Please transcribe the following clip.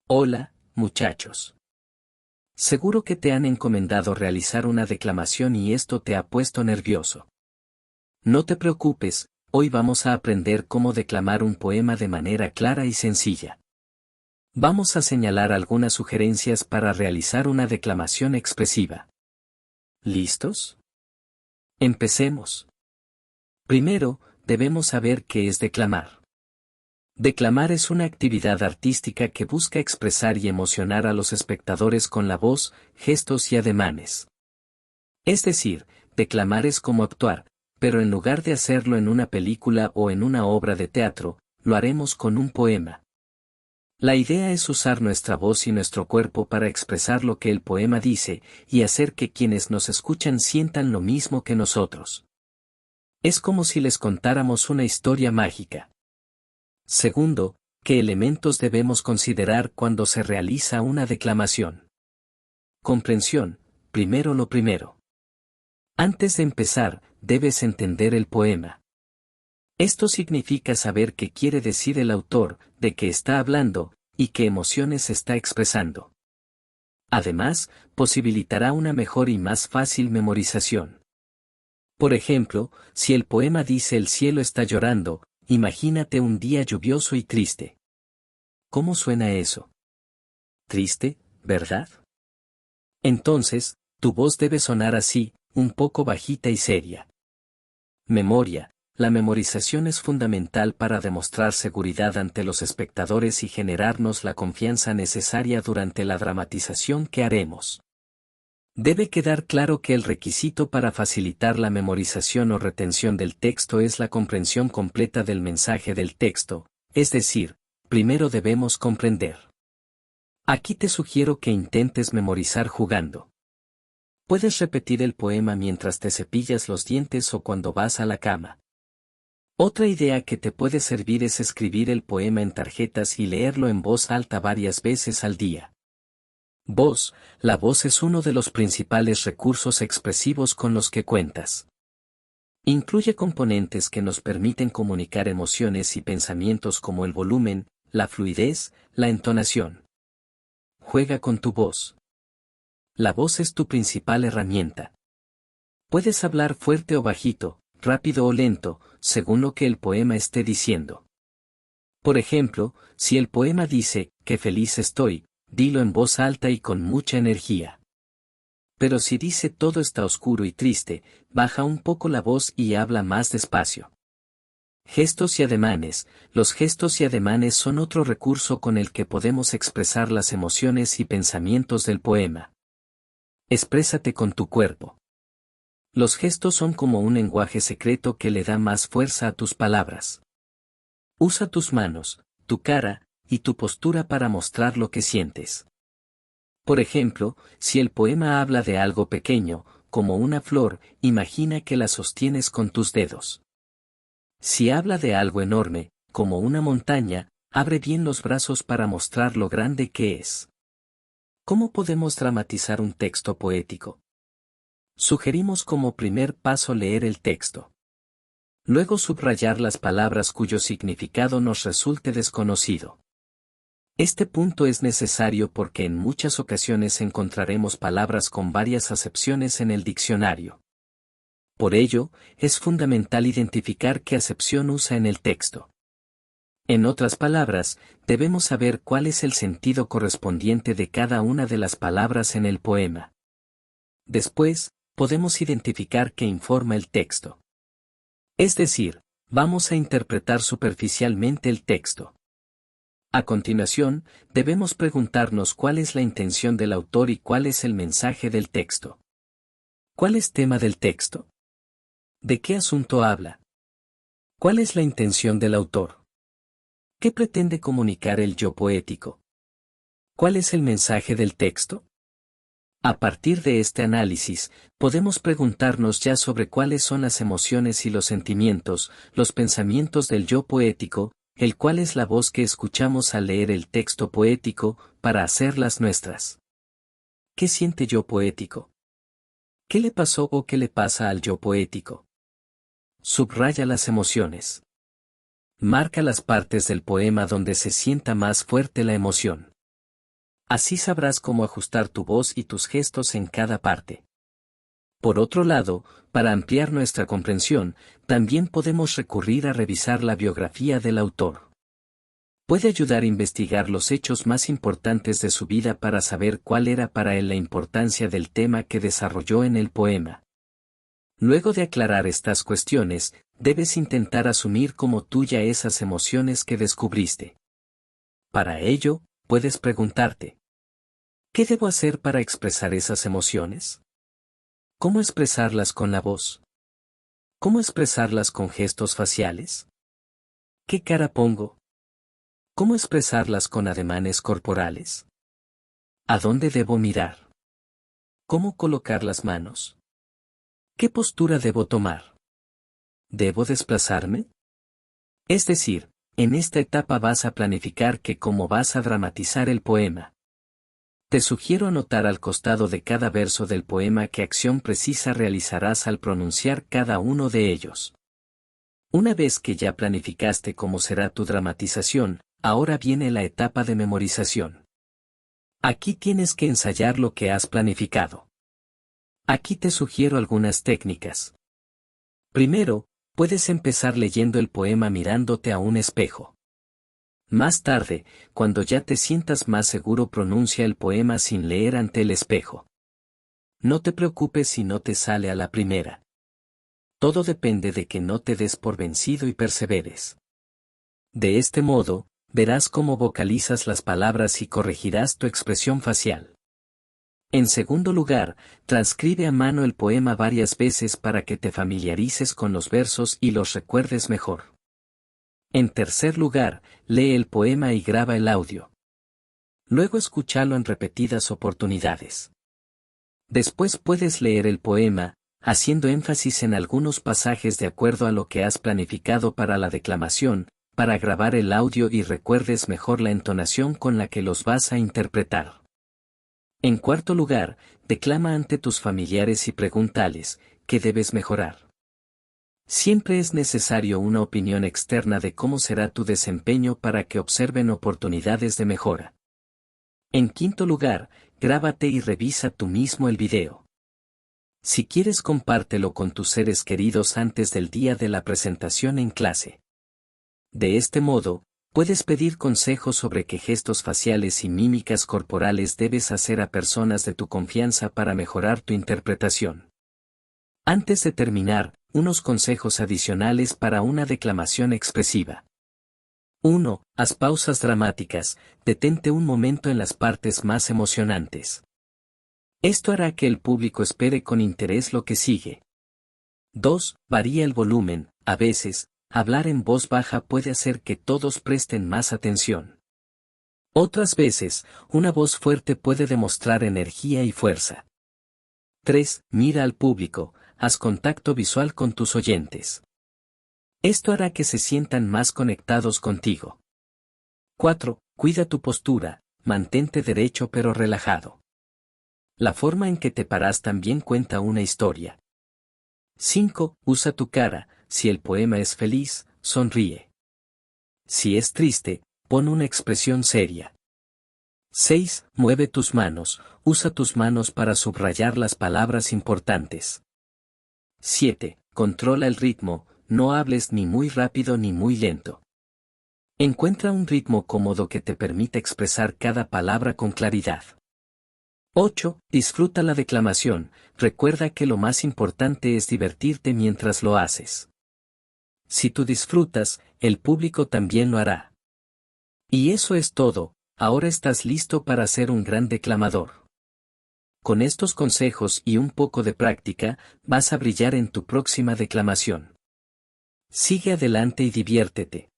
Hola, muchachos. Seguro que te han encomendado realizar una declamación y esto te ha puesto nervioso. No te preocupes, hoy vamos a aprender cómo declamar un poema de manera clara y sencilla. Vamos a señalar algunas sugerencias para realizar una declamación expresiva. ¿Listos? Empecemos. Primero, debemos saber qué es declamar. Declamar es una actividad artística que busca expresar y emocionar a los espectadores con la voz, gestos y ademanes. Es decir, declamar es como actuar, pero en lugar de hacerlo en una película o en una obra de teatro, lo haremos con un poema. La idea es usar nuestra voz y nuestro cuerpo para expresar lo que el poema dice y hacer que quienes nos escuchan sientan lo mismo que nosotros. Es como si les contáramos una historia mágica. Segundo, ¿qué elementos debemos considerar cuando se realiza una declamación? Comprensión, primero lo primero. Antes de empezar, debes entender el poema. Esto significa saber qué quiere decir el autor, de qué está hablando, y qué emociones está expresando. Además, posibilitará una mejor y más fácil memorización. Por ejemplo, si el poema dice el cielo está llorando, imagínate un día lluvioso y triste. ¿Cómo suena eso? Triste, ¿verdad? Entonces, tu voz debe sonar así, un poco bajita y seria. Memoria. La memorización es fundamental para demostrar seguridad ante los espectadores y generarnos la confianza necesaria durante la dramatización que haremos. Debe quedar claro que el requisito para facilitar la memorización o retención del texto es la comprensión completa del mensaje del texto, es decir, primero debemos comprender. Aquí te sugiero que intentes memorizar jugando. Puedes repetir el poema mientras te cepillas los dientes o cuando vas a la cama. Otra idea que te puede servir es escribir el poema en tarjetas y leerlo en voz alta varias veces al día. Voz. La voz es uno de los principales recursos expresivos con los que cuentas. Incluye componentes que nos permiten comunicar emociones y pensamientos como el volumen, la fluidez, la entonación. Juega con tu voz. La voz es tu principal herramienta. Puedes hablar fuerte o bajito, rápido o lento, según lo que el poema esté diciendo. Por ejemplo, si el poema dice, "Qué feliz estoy", dilo en voz alta y con mucha energía. Pero si dice "todo está oscuro y triste", baja un poco la voz y habla más despacio. Gestos y ademanes. Los gestos y ademanes son otro recurso con el que podemos expresar las emociones y pensamientos del poema. Exprésate con tu cuerpo. Los gestos son como un lenguaje secreto que le da más fuerza a tus palabras. Usa tus manos, tu cara, y tu postura para mostrar lo que sientes. Por ejemplo, si el poema habla de algo pequeño, como una flor, imagina que la sostienes con tus dedos. Si habla de algo enorme, como una montaña, abre bien los brazos para mostrar lo grande que es. ¿Cómo podemos dramatizar un texto poético? Sugerimos como primer paso leer el texto. Luego subrayar las palabras cuyo significado nos resulte desconocido. Este punto es necesario porque en muchas ocasiones encontraremos palabras con varias acepciones en el diccionario. Por ello, es fundamental identificar qué acepción usa en el texto. En otras palabras, debemos saber cuál es el sentido correspondiente de cada una de las palabras en el poema. Después, podemos identificar qué informa el texto. Es decir, vamos a interpretar superficialmente el texto. A continuación, debemos preguntarnos cuál es la intención del autor y cuál es el mensaje del texto. ¿Cuál es tema del texto? ¿De qué asunto habla? ¿Cuál es la intención del autor? ¿Qué pretende comunicar el yo poético? ¿Cuál es el mensaje del texto? A partir de este análisis, podemos preguntarnos ya sobre cuáles son las emociones y los sentimientos, los pensamientos del yo poético, el cual es la voz que escuchamos al leer el texto poético, para hacerlas nuestras. ¿Qué siente yo poético? ¿Qué le pasó o qué le pasa al yo poético? Subraya las emociones. Marca las partes del poema donde se sienta más fuerte la emoción. Así sabrás cómo ajustar tu voz y tus gestos en cada parte. Por otro lado, para ampliar nuestra comprensión, también podemos recurrir a revisar la biografía del autor. Puede ayudar a investigar los hechos más importantes de su vida para saber cuál era para él la importancia del tema que desarrolló en el poema. Luego de aclarar estas cuestiones, debes intentar asumir como tuya esas emociones que descubriste. Para ello, puedes preguntarte: ¿qué debo hacer para expresar esas emociones? ¿Cómo expresarlas con la voz? ¿Cómo expresarlas con gestos faciales? ¿Qué cara pongo? ¿Cómo expresarlas con ademanes corporales? ¿A dónde debo mirar? ¿Cómo colocar las manos? ¿Qué postura debo tomar? ¿Debo desplazarme? Es decir, en esta etapa vas a planificar cómo vas a dramatizar el poema. Te sugiero anotar al costado de cada verso del poema qué acción precisa realizarás al pronunciar cada uno de ellos. Una vez que ya planificaste cómo será tu dramatización, ahora viene la etapa de memorización. Aquí tienes que ensayar lo que has planificado. Aquí te sugiero algunas técnicas. Primero, puedes empezar leyendo el poema mirándote a un espejo. Más tarde, cuando ya te sientas más seguro, pronuncia el poema sin leer ante el espejo. No te preocupes si no te sale a la primera. Todo depende de que no te des por vencido y perseveres. De este modo, verás cómo vocalizas las palabras y corregirás tu expresión facial. En segundo lugar, transcribe a mano el poema varias veces para que te familiarices con los versos y los recuerdes mejor. En tercer lugar, lee el poema y graba el audio. Luego escúchalo en repetidas oportunidades. Después puedes leer el poema, haciendo énfasis en algunos pasajes de acuerdo a lo que has planificado para la declamación, para grabar el audio y recuerdes mejor la entonación con la que los vas a interpretar. En cuarto lugar, declama ante tus familiares y pregúntales, ¿qué debes mejorar? Siempre es necesario una opinión externa de cómo será tu desempeño para que observen oportunidades de mejora. En quinto lugar, grábate y revisa tú mismo el video. Si quieres, compártelo con tus seres queridos antes del día de la presentación en clase. De este modo, puedes pedir consejos sobre qué gestos faciales y mímicas corporales debes hacer a personas de tu confianza para mejorar tu interpretación. Antes de terminar, unos consejos adicionales para una declamación expresiva. 1. Haz pausas dramáticas, detente un momento en las partes más emocionantes. Esto hará que el público espere con interés lo que sigue. 2. Varía el volumen, a veces, hablar en voz baja puede hacer que todos presten más atención. Otras veces, una voz fuerte puede demostrar energía y fuerza. 3. Mira al público, haz contacto visual con tus oyentes. Esto hará que se sientan más conectados contigo. 4. Cuida tu postura, mantente derecho pero relajado. La forma en que te paras también cuenta una historia. 5. Usa tu cara, si el poema es feliz, sonríe. Si es triste, pon una expresión seria. 6. Mueve tus manos, usa tus manos para subrayar las palabras importantes. 7. Controla el ritmo, no hables ni muy rápido ni muy lento. Encuentra un ritmo cómodo que te permita expresar cada palabra con claridad. 8. Disfruta la declamación, recuerda que lo más importante es divertirte mientras lo haces. Si tú disfrutas, el público también lo hará. Y eso es todo, ahora estás listo para ser un gran declamador. Con estos consejos y un poco de práctica, vas a brillar en tu próxima declamación. Sigue adelante y diviértete.